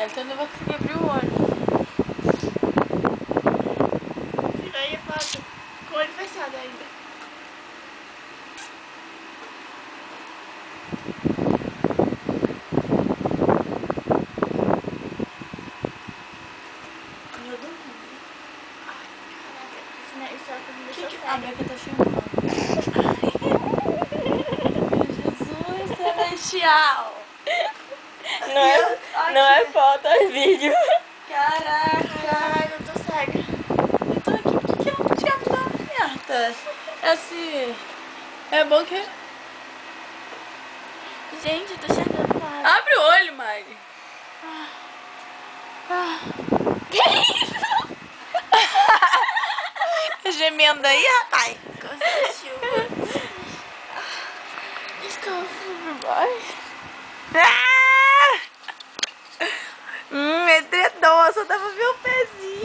Então eu não vou conseguir abrir o olho. Tira aí a foto. Com o olho fechado ainda. Eu dormi. Ai, caraca. Isso é o que me deixou A cega. Beca tá filmando. Meu Jesus celestial. Não é foto, é vídeo. Caraca. Ai, eu tô cega. Então aqui, por que eu não tinha aberto aberta? Esse... É bom que... Gente, eu tô chegando lá. Abre o olho, Mari. Que isso? Gemendo aí, rapaz. Coisa de chuva. Desculpa, boy. Edredom, eu só dava ver o pezinho.